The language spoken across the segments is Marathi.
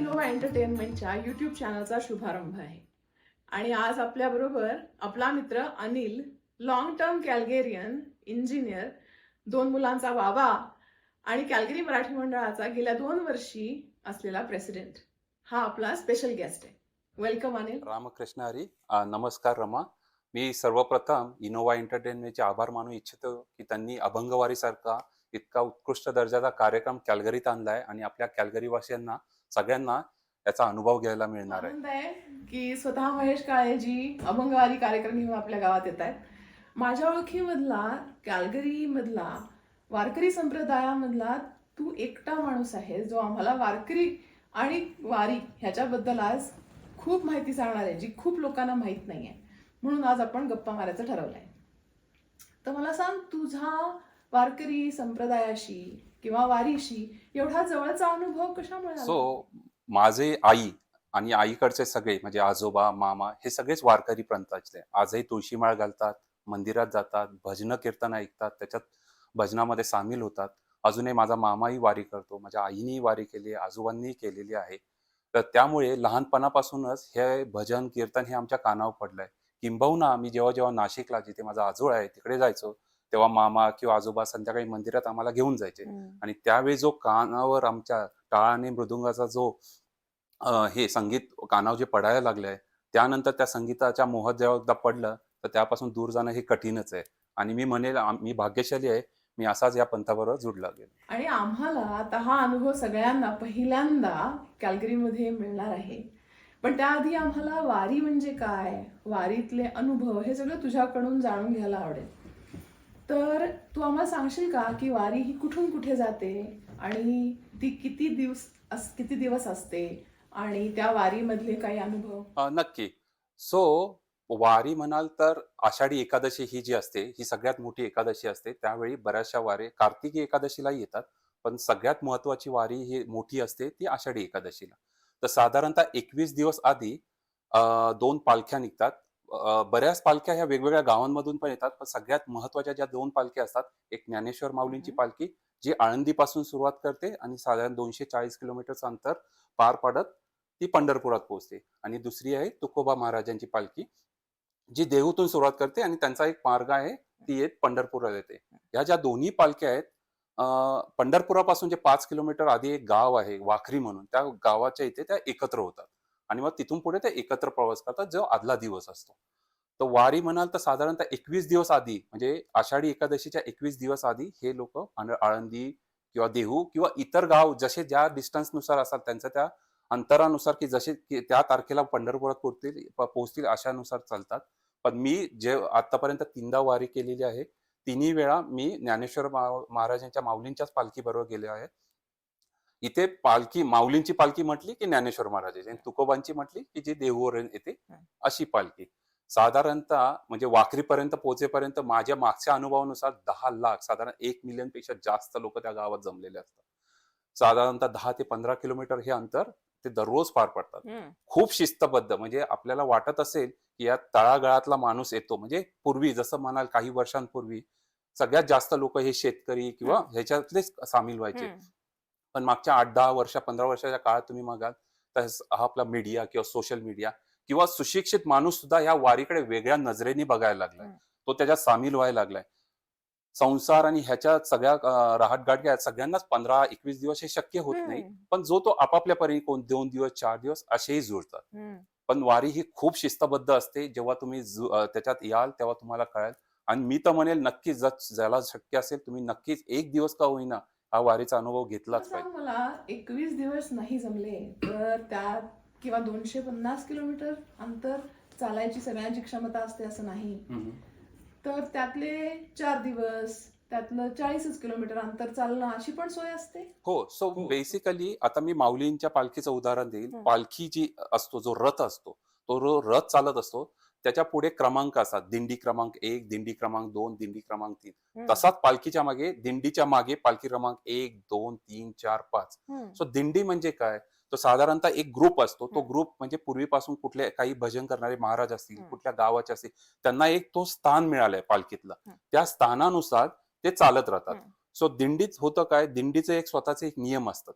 इनोवा एंटरटेनमेंटच्या यूट्यूब चॅनलचा शुभारंभ आहे आणि आज आपल्याबरोबर आपला मित्र अनिल, लॉंग टर्म कॅल्गेरियन इंजिनियर, 2 मुलांचा बाबा आणि कॅल्गरी मराठी मंडळाचा गेल्या 2 वर्षी असलेला प्रेसिडेंट हा आपला स्पेशल गेस्ट आहे. वेलकम अनिल. रामकृष्ण हरी. नमस्कार रमा. मी सर्वप्रथम इनोवा एंटरटेनमेंटचे आभार मानू इच्छितो की त्यांनी अभंगवारीसारखा इतका उत्कृष्ट दर्जाचा कार्यक्रम कॅल्गरीत आणलाय आणि आपल्या कॅल्गरी वासियांना सगळ्यांना याचा अनुभव घ्यायला मिळणार आहे. आनंद आहे की स्वतः महेश काळेजी अभंगवारी कार्यक्रम घेऊन आपल्या गावात येत आहेत. माझ्या ओळखीमधला कॅल्गरी मधला वारकरी संप्रदायामधला तू एकटा माणूस आहे जो आम्हाला वारकरी आणि वारी ह्याच्याबद्दल आज खूप माहिती सांगणार आहे, जी खूप लोकांना माहित नाहीये. म्हणून आज आपण गप्पा मारायचं ठरवलंय. तर मला सांग, तुझा वारकरी संप्रदायाशी किंवा वारीशी एवढा जवळचा अनुभव कशामुळे आला? माझे आई आणि आईकडचे सगळे म्हणजे आजोबा, मामा हे सगळेच वारकरी पंथाचे. आजही तुळशीमाळ घालतात, मंदिरात जातात, भजन कीर्तन ऐकतात, त्याच्यात भजनामध्ये सामील होतात. अजूनही माझा मामाही वारी करतो, माझ्या आईनेही वारी केली आहे, आजोबांनीही केलेली आहे. तर त्यामुळे लहानपणापासूनच हे भजन कीर्तन हे आमच्या कानावर पडलंय. किंबहुना मी जेव्हा जेव्हा नाशिकला, जिथे माझा आजोळ आहे, तिकडे जायचो, तेव्हा मामा किंवा आजोबा संध्याकाळी मंदिरात आम्हाला घेऊन जायचे. आणि त्यावेळी जो कानावर आमच्या टाळ आणि मृदुंगाचा जो हे संगीत कानावर जे पडायला लागलंय, त्यानंतर त्या संगीताच्या मोहात जेव्हा एकदा पडलं, तर त्यापासून दूर जाणं हे कठीणच आहे. आणि मी म्हणेल मी भाग्यशाली आहे, मी असाच या पंथाबरोबर जुडला गेलो. आणि आम्हाला आता हा अनुभव सगळ्यांना पहिल्यांदा कॅल्गरीमध्ये मिळणार आहे. पण त्याआधी आम्हाला वारी म्हणजे काय, वारीतले अनुभव हे सगळं तुझ्याकडून जाणून घ्यायला आवडेल. तर तू आम्हाला सांगशील का की वारी ही कुठून कुठे जाते आणि ती किती दिवस असते आणि त्या वारीमधले काही अनुभव? नक्की. वारी म्हणाल तर आषाढी एकादशी ही जी असते, ही सगळ्यात मोठी एकादशी असते. त्यावेळी बऱ्याचशा वारी कार्तिकी एकादशीलाही येतात. पण सगळ्यात महत्त्वाची वारी ही मोठी असते ती आषाढी एकादशीला. तर साधारणतः 21 दिवस आधी 2 पालख्या निघतात. बऱ्याच पालख्या ह्या वेगवेगळ्या गावांमधून पण येतात. पण सगळ्यात महत्त्वाच्या ज्या 2 पालख्या असतात, एक ज्ञानेश्वर माऊलींची पालखी, जी आळंदीपासून सुरुवात करते आणि साधारण 240 किलोमीटरचं अंतर पार पाडत ती पंढरपुरात पोहोचते. आणि दुसरी आहे तुकोबा महाराजांची पालखी, जी देहूतून सुरुवात करते आणि त्यांचा एक मार्ग आहे, ती येत पंढरपूरला येते. ह्या ज्या दोन्ही पालख्या आहेत, पंढरपुरापासून जे 5 किलोमीटर आधी एक गाव आहे वाखरी म्हणून, त्या गावाच्या इथे त्या एकत्र होतात आणि मग तिथून पुढे ते एकत्र प्रवास करतात, जो आदला दिवस असतो. तर वारी म्हणाल तर साधारणतः 21 दिवस आधी, म्हणजे आषाढी एकादशीच्या 21 दिवस आधी हे लोक आळंदी किंवा देहू किंवा इतर गाव जसे ज्या डिस्टन्सनुसार असतात, त्यांच्या त्या अंतरानुसार की जसे की त्या तारखेला पंढरपुरात पोहोचतील अशानुसार चालतात. पण मी जे आतापर्यंत 3दा वारी केलेली आहे, तिन्ही वेळा मी ज्ञानेश्वर महाराजांच्या माऊलींच्याच पालखी बरोबर गेले आहे. इथे पालखी माऊलींची पालखी म्हटली की ज्ञानेश्वर महाराजांची, आणि तुकोबांची म्हटली की जी देहूवरून येते अशी पालखी. साधारणतः म्हणजे वाखरीपर्यंत पोहोचेपर्यंत माझ्या मागच्या अनुभवानुसार 10 लाख, साधारण 1 मिलियन पेक्षा जास्त लोक त्या गावात जमलेले असतात. साधारणतः 10 ते 15 किलोमीटर हे अंतर ते दररोज पार पडतात. खूप शिस्तबद्ध, म्हणजे आपल्याला वाटत असेल की या तळागाळातला माणूस येतो, म्हणजे पूर्वी जसं म्हणाल काही वर्षांपूर्वी सगळ्यात जास्त लोक हे शेतकरी किंवा ह्याच्यातलेच सामील व्हायचे. पण मागच्या 8-10 वर्ष 15 वर्षाच्या काळात तुम्ही बघाल तर हा आपला मीडिया किंवा सोशल मीडिया किंवा सुशिक्षित माणूस सुद्धा ह्या वारीकडे वेगळ्या नजरेने बघायला लागलाय. तो त्याच्यात सामील व्हायला लागलाय. संसार आणि ह्याच्यात सगळ्या रहाटगाडग्यात सगळ्यांनाच 15-21 दिवस हे शक्य होत नाही. पण जो तो आपापल्या परीने कोण 2 दिवस 4 दिवस असेही जुळतात. पण वारी ही खूप शिस्तबद्ध असते. जेव्हा तुम्ही त्याच्यात याल तेव्हा तुम्हाला कळेल. आणि मी तर म्हणेल नक्कीच ज्याला शक्य असेल तुम्ही नक्कीच 1 दिवस का होईना हा वारीचा अनुभव घेतलाच सांग पाहिजे. मला, 21 दिवस नाही जमले तर त्यात किंवा 250 किलोमीटर अंतर चालायची सगळ्यांची क्षमता असते असं नाही, तर त्यातले 4 दिवस त्यातलं 40 किलोमीटर अंतर चालणं अशी पण सोय असते? हो. बेसिकली आता मी माऊलींच्या पालखीचं उदाहरण देईल. पालखी जी असतो, जो रथ असतो, तो रथ चालत असतो. त्याच्या पुढे क्रमांक असतात. दिंडी क्रमांक 1, दिंडी क्रमांक 2, दिंडी क्रमांक 3. तसाच पालखीच्या मागे, दिंडीच्या मागे पालखी क्रमांक 1, 2, 3, 4, 5. दिंडी म्हणजे काय? तो साधारणतः एक ग्रुप असतो. तो ग्रुप म्हणजे पूर्वीपासून कुठले काही भजन करणारे महाराज असतील, कुठल्या गावाचे असतील, त्यांना एक तो स्थान मिळालंय पालखीतलं. त्या स्थानानुसार ते चालत राहतात. दिंडीत होतं काय, दिंडीचे एक स्वतःचे एक नियम असतात.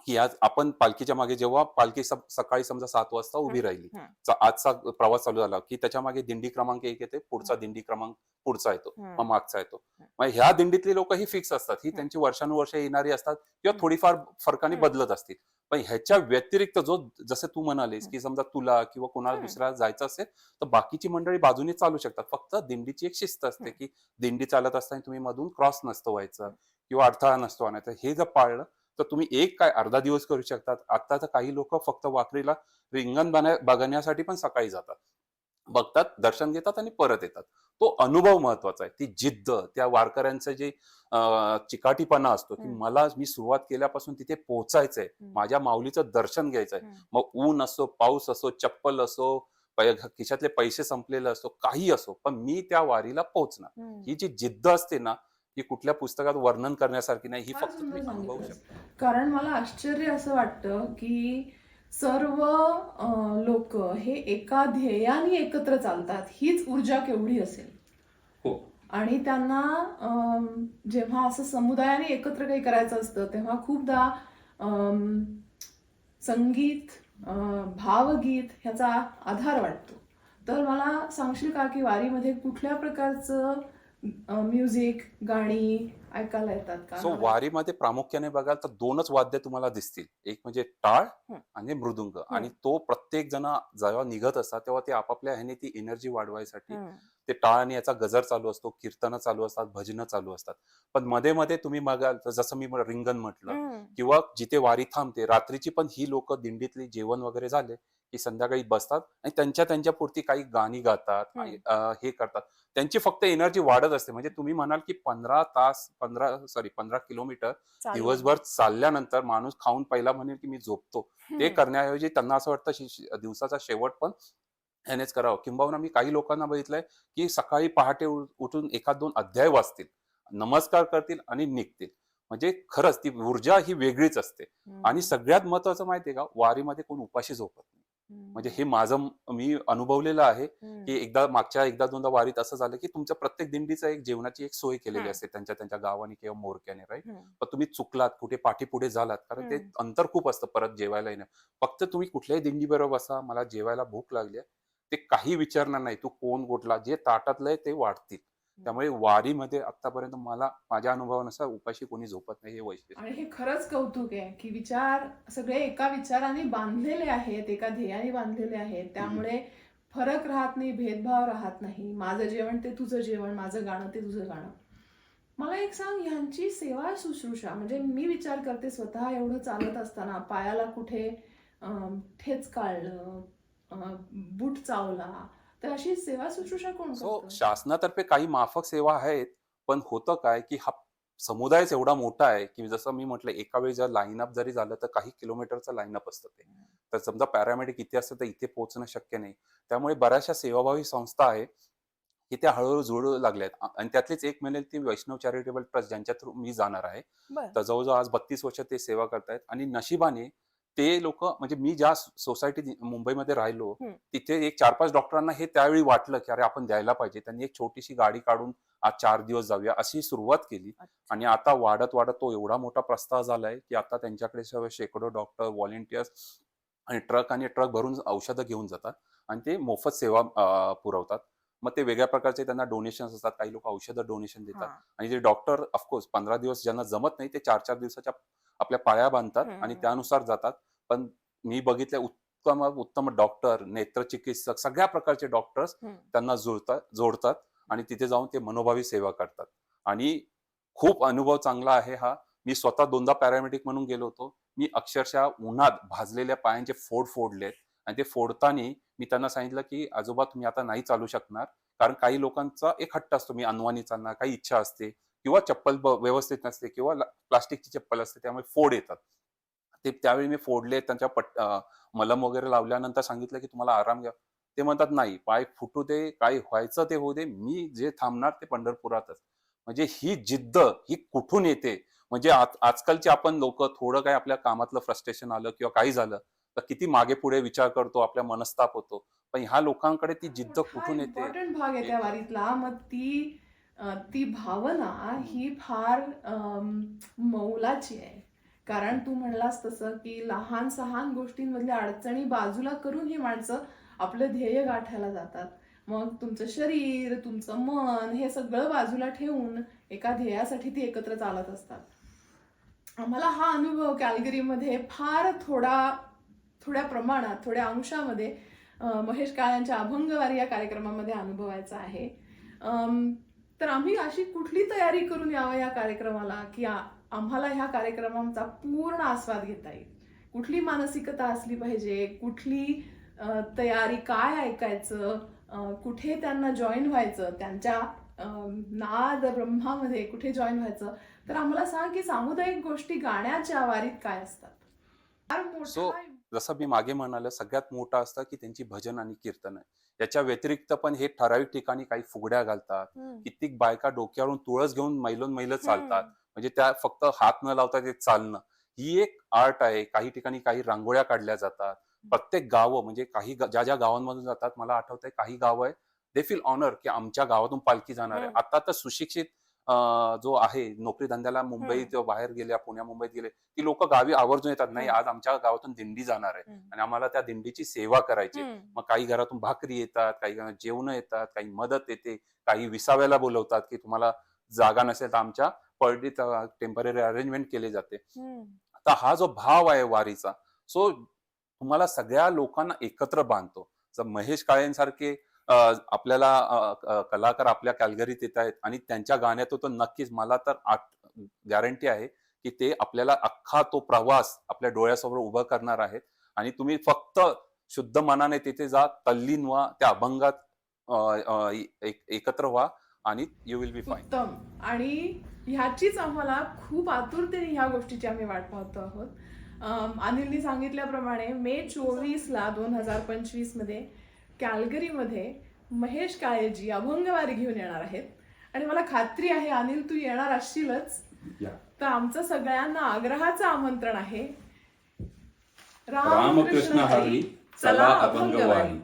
की आज आपण पालखीच्या मागे जेव्हा पालखी सकाळी समजा 7 वाजता हं, उभी राहिली, हं, आजचा प्रवास चालू झाला, की त्याच्या मागे दिंडी क्रमांक 1 येते, पुढचा हं, दिंडी क्रमांक पुढचा येतो, मग हं, मागचा येतो. हं, मग ह्या दिंडीतली लोकं ही फिक्स असतात. ही हं, त्यांची वर्षानुवर्षे येणारी असतात किंवा हं, थोडीफार फरकाने हं, बदलत असतील. पण ह्याच्या व्यतिरिक्त जसं तू म्हणालीस, हं, की समजा तुला किंवा कोणाला हं, दुसऱ्याला जायचं असेल, तर बाकीची मंडळी बाजूने चालू शकतात. फक्त दिंडीची एक शिस्त असते, हं, की दिंडी चालत असताना तुम्ही मधून क्रॉस नसतं व्हायचं हं, किंवा अडथळा नसतो आणायचा. हे जर पाळलं तर तुम्ही एक काय अर्धा दिवस करू शकतात. आता तर काही लोक फक्त वाखरीला रिंगण बघण्यासाठी पण सकाळी जातात. बघतात, दर्शन घेतात आणि परत येतात. तो अनुभव महत्वाचा आहे. ती जिद्द, त्या वारकऱ्यांचं जे चिकाटीपणा असतो, की हं, मी सुरुवात केल्यापासून तिथे पोहोचायचंय. हं, माझ्या माऊलीचं दर्शन घ्यायचंय. हं, मग ऊन असो, पाऊस असो, चप्पल असो, खिशातले पैसे संपलेले असो, काही असो, पण मी त्या वारीला पोहोचणार. हं. ही जी जिद्द असते ना, ही कुठल्या पुस्तकात वर्णन करण्यासारखी नाही. ही फार फक्त सुंदर तुम्ही अनुभवू सांगितलंस. शकता. कारण मला आश्चर्य असं वाटतं की सर्व लोक हे एका ध्येयाने एकत्र चालतात, हीच ऊर्जा केवढी असेल. हो. आणि त्यांना जेव्हा असं समुदायाने एकत्र काही करायचं असतं तेव्हा खूपदा अम, संगीत, भावगीत ह्याचा आधार वाटतो. तर मला सांगशील का की वारीमध्ये कुठल्या प्रकारचं म्युझिक, गाणी ऐकायला येतात का सो मला? वारीमध्ये प्रामुख्याने बघाल तर 2च वाद्य तुम्हाला दिसतील. एक म्हणजे टाळ हं, आणि मृदुंग, हं, आणि तो प्रत्येक जण जेव्हा निघत असतात तेव्हा ते आपापल्या ह्याने ती एनर्जी वाढवायसाठी हं, ते टाळ आणि याचा गजर चालू असतो, कीर्तनं चालू असतात, भजनं चालू असतात. पण मध्ये-मध्ये तुम्ही बघाल तर जसं मी रिंगण म्हटलं हं, किंवा जिथे वारी थांबते रात्रीची, पण ही लोकं दिंडीतली जेवण वगैरे झाले, की संध्याकाळी बसतात आणि त्यांच्या पुरती काही गाणी गातात आणि हं. हे करतात. त्यांची फक्त एनर्जी वाढत असते. म्हणजे तुम्ही म्हणाल की 15 किलोमीटर चालून. दिवसभर चालल्यानंतर माणूस खाऊन पहिला म्हणेल की मी झोपतो. ते हं, करण्याऐवजी त्यांना असं वाटतं दिवसाचा शेवट पण ह्यानेच करावं. किंबहुना मी काही लोकांना बघितलंय की सकाळी पहाटे उठून एखाद 2 अध्याय वाचतील, नमस्कार करतील आणि निघतील. म्हणजे खरंच ती ऊर्जा ही वेगळीच असते. आणि हं, सगळ्यात महत्त्वाचं माहिती का, वारीमध्ये कोण उपाशी झोपत नाही. म्हणजे हं, हे मी अनुभवलेलं आहे, की हं, एकदा दोनदा वारीत असं झालं, की तुमच्या प्रत्येक दिंडीचं जेवणाची एक सोय केलेली हं, असते त्यांच्या गावाने किंवा मोरक्याने, राइट? हं, पण तुम्ही चुकलात, कुठे पाठीपुढे झालात, कारण ते हं, अंतर खूप असतं परत जेवायला येणं. फक्त तुम्ही कुठल्याही दिंडीबरोबर बसा, मला जेवायला भूक लागली आहे. ते काही विचारणार नाही, तू कोण कुठला, जे ताटातलं आहे ते वाढतील. हं. त्यामुळे वारीमध्ये आत्तापर्यंत मला माझ्या अनुभवानुसार उपाशी कोणी झोपत नाही, हे आणि वैशिष्ट्य. हे खरंच कौतुक आहे की विचार सगळे एका विचाराने बांधलेले आहेत, एका ध्येयाने बांधलेले आहेत. हम्म. त्यामुळे फरक राहत नाही, भेदभाव राहत नाही. माझं जेवण ते तुझं जेवण, माझं गाणं ते तुझं गाणं. मला एक सांग, ह्यांची सेवा शुश्रूषा म्हणजे मी विचार करते स्वतः एवढं चालत असताना पायाला कुठे ठेच काढलं, बूट चावला, तर अशी सेवा शुश्रूषा कोण सो करतं? शासनातर्फे काही माफक सेवा आहेत, पण होतं काय, की हा समुदायच एवढा मोठा आहे, की जसं मी म्हटलं एका वेळी जर लाईनअप जरी झालं, तर काही किलोमीटरचं लाईनअप असतं ते. तर समजा पॅरामेडिक इथे असतं, तर इथे पोहोचणं शक्य नाही. त्यामुळे बऱ्याचशा सेवाभावी संस्था आहेत, की त्या हळू जुळू लागल्यात. आणि त्यातलीच एक म्हणेल ती वैष्णव चॅरिटेबल ट्रस्ट, ज्यांच्या थ्रू मी जाणार आहे. बरं. तर जवळ-जवळ आज 32 वर्ष ते सेवा करतायत आणि नशिबाने ते लोकं, म्हणजे मी ज्या सोसायटीत मुंबईमध्ये राहिलो, हं. तिथे एक 4-5 डॉक्टरांना हे त्यावेळी वाटलं, की अरे आपण द्यायला पाहिजे. त्यांनी एक छोटीशी गाडी काढून आज 4 दिवस जाऊया अशी सुरुवात केली. अच्छा. आणि आता वाढत तो एवढा मोठा प्रस्ताव झालाय, की आता त्यांच्याकडे शेकडो डॉक्टर, व्हॉलंटियर्स आणि ट्रक भरून औषधं घेऊन जातात आणि ते मोफत सेवा पुरवतात. मग ते वेगळ्या प्रकारचे त्यांना डोनेशन्स असतात. काही लोकं औषधं डोनेशन देतात हां. आणि जे डॉक्टर ऑफकोर्स 15 दिवस ज्यांना जमत नाही, ते 4-4 दिवसाच्या आपल्या पाया बांधतात आणि हं, त्यानुसार जातात. पण मी बघितलंय उत्तम डॉक्टर, नेत्रचिकित्सक, सगळ्या प्रकारचे डॉक्टर्स हं. त्यांना जोडतात आणि तिथे जाऊन ते मनोभावी सेवा करतात. आणि खूप अनुभव चांगला आहे हा. मी स्वतः 2दा पॅरामेडिक म्हणून गेलो होतो. मी अक्षरशः उन्हात भाजलेल्या पायांचे फोड फोडलेत आणि ते फोडताना मी त्यांना सांगितलं, की "आजोबा तुम्ही आता नाही चालू शकणार." कारण काही लोकांचा एक हट्ट असतो, मी अनवाणी चालणार, काही इच्छा असते किंवा चप्पल व्यवस्थित नसते किंवा प्लास्टिकची चप्पल असते, त्यामुळे फोड येतात. ते त्यावेळी मी फोडले, त्यांच्या मलम वगैरे लावल्यानंतर सांगितलं, की तुम्हाला आराम घ्या. ते म्हणतात, "नाही, पाय फुटू दे, काय व्हायचं ते होऊ दे. मी जे थांबणार ते पंढरपुरातच." म्हणजे ही जिद्द ही कुठून येते? म्हणजे आजकालची आपण लोकं थोडं काही आपल्या कामातलं फ्रस्ट्रेशन आलं किंवा काही झालं, तर किती मागे-पुढे विचार करतो, आपला मनस्ताप होतो. पण ह्या लोकांकडे ती फार जिद्द मोठा कुठून येते? इम्पॉर्टंट भाग आहे हे त्या वारीतला. मग ती भावना हं. ही फार मौलाची आहे. कारण तू म्हणलास तसं की लहान सहान गोष्टींमधल्या अडचणी बाजूला करून ही माणसं आपलं ध्येय गाठायला जातात. मग तुमचं शरीर, तुमचं मन हे सगळं बाजूला ठेवून एका ध्येयासाठी ती एकत्र चालत असतात. आम्हाला हा अनुभव कॅल्गरीमध्ये फार थोड्या प्रमाणात, थोड्या अंशामध्ये महेश काळ्यांच्या अभंगवारी या कार्यक्रमामध्ये अनुभवायचा आहे. तर आम्ही अशी कुठली तयारी करून यावं या कार्यक्रमाला की आम्हाला ह्या कार्यक्रमाचा पूर्ण आस्वाद घेता येईल? कुठली मानसिकता असली पाहिजे? कुठली तयारी, काय ऐकायचं, कुठे त्यांना जॉईन व्हायचं, त्यांच्या नाद ब्रह्मामध्ये कुठे जॉईन व्हायचं? तर आम्हाला सांग की सामुदायिक गोष्टी गाण्याच्या वारीत काय असतात? फार सो मोठा जसं मी मागे म्हणाले, सगळ्यात मोठं असतं की त्यांची भजन आणि कीर्तन आहे. याच्या व्यतिरिक्त पण हे ठराविक ठिकाणी काही फुगड्या घालतात, कित्येक बायका डोक्यावरून तुळस घेऊन मैलोन चालतात, म्हणजे त्या फक्त हात न लावता ते चालणं, ही एक आर्ट आहे. काही ठिकाणी काही रांगोळ्या काढल्या जातात. प्रत्येक गावं, म्हणजे काही ज्या ज्या गावांमधून जातात, मला आठवतंय काही गावं आहे, दे फील ऑनर की आमच्या गावातून पालखी जाणार आहे. आता तर सुशिक्षित जो आहे, नोकरी धंद्याला मुंबईत बाहेर गेल्या, पुण्या मुंबईत गेले, ती लोक गावी आवर्जून येतात. नाही, आज आमच्या गावातून दिंडी जाणार आहे आणि आम्हाला त्या दिंडीची सेवा करायची. मग काही घरातून भाकरी येतात, काही घरात जेवण येतात, काही मदत येते, काही विसाव्याला बोलवतात की तुम्हाला जागा नसेल तर आमच्या पडीत टेम्पररी अरेंजमेंट केले जाते. आता हा जो भाव आहे वारीचा, सो तुम्हाला सगळ्या लोकांना एकत्र बांधतो. जर महेश काळेंसारखे आपल्याला कलाकार आपल्या कॅल्गरीत येत आहेत आणि त्यांच्या गाण्यात तर नक्कीच मला तर गॅरंटी आहे की ते आपल्याला अख्खा तो प्रवास आपल्या डोळ्यासमोर उभं करणार आहेत. आणि तुम्ही फक्त शुद्ध मनाने तिथे जा, तल्लीन व्हा, त्या अभंगात एकत्र व्हा आणि यू विल बी फाईन. उत्तम. आणि ह्याचीच आम्हाला खूप आतुरतेने ह्या गोष्टीची आम्ही वाट पाहतो आहोत. अनिलनी सांगितल्याप्रमाणे मे 24ला 2025 मध्ये कॅल्गरीमध्ये महेश काळेजी अभंगवारी घेऊन येणार आहेत. आणि मला खात्री आहे अनिल तू येणार असशीलच. तर आमचं सगळ्यांना आग्रहाचं आमंत्रण आहे. रामकृष्ण हरी, चला अभंगवारी.